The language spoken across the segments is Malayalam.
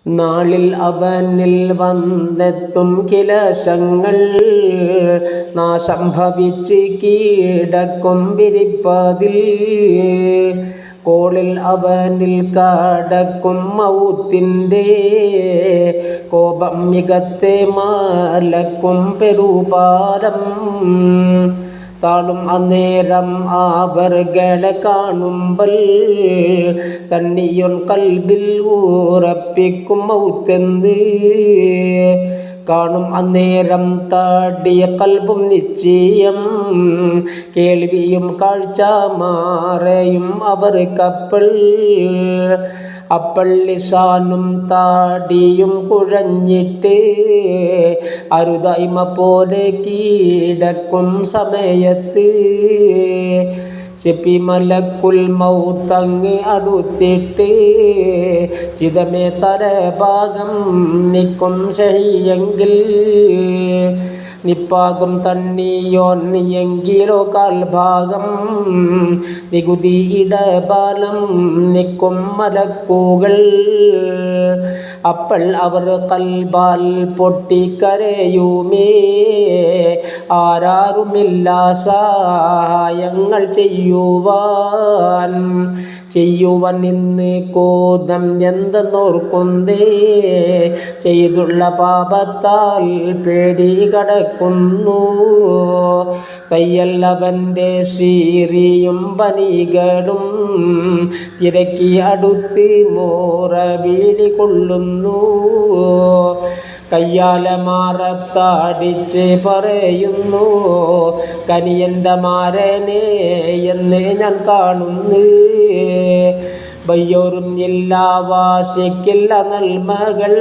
നാളിൽ അവനിൽ വന്നെത്തും കിലശങ്ങൾ നാശം ഭവിച്ച് കീടക്കും വിരിപ്പതിൽ കോളിൽ അവനിൽ കടക്കും മൗത്തിൻ്റെ കോപം മികത്തെ മാലക്കും പെരുപാരം താളും അന്നേരം ആവർകളെ കാണുമ്പൽ തണ്ണിയൊൻ കൽബിൽ ഉറപ്പിക്കും മൗത്തെന്ത് കാണും അന്നേരം താടിയ കൽബും നിശ്ചയം കേൾവിയും കാഴ്ച മാറയും അപ്പോൾ ലിസാനും താടിയും കുഴഞ്ഞിട്ട് അരുതായ്മ പോലെ കീടക്കും സമയത്ത് ചെപ്പി മലക്കുൽ മൗത്തങ്ങ് അടുത്തിട്ട് ചിതമേ തലഭാഗം നിൽക്കും ശരിയെങ്കിൽ നിപ്പാകും തണ്ണിയോൻ എങ്കിലോ കാൽഭാഗം നികുതി ഇടബാലം നിൽക്കും മലക്കുകൾ അപ്പോൾ അവർ കൽബാൽ പൊട്ടിക്കരയുമേ ആരാരുമില്ല സഹായങ്ങൾ ചെയ്യുവാൻ ഇന്ന് കോദം എന്തെന്നോർക്കുന്നേ ചെയ്തുള്ള പാപത്താൽ പേടി കടക്കുന്നു കയ്യല്ലവൻ്റെ സീറിയും പനികളും തിരക്കി അടുത്ത് മോറ വീടി കൊള്ളുന്നു കയ്യാല മാറത്താടിച്ച് പറയുന്നു കനിയൻ്റെ മാരനെ എന്ന് ഞാൻ കാണുന്നു ബയ്യോറും എല്ലാ വാശിക്കില്ല നന്മകൾ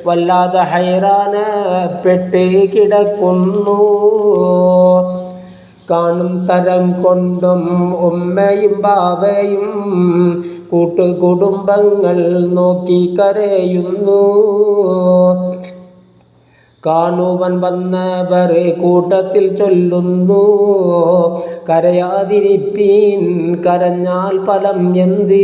വല്ലാതെ ഹൈറാനപ്പെട്ട് കിടക്കുന്നു കാണും തരം കൊണ്ടും ഉമ്മയും ബാവയും കൂട്ടുകുടുംബങ്ങൾ നോക്കി കരയുന്നു കാണുവാൻ വന്നവർ കൂട്ടത്തിൽ ചൊല്ലുന്നു കരയാതിരിപ്പീൻ കരഞ്ഞാൽ ഫലം എന്ത്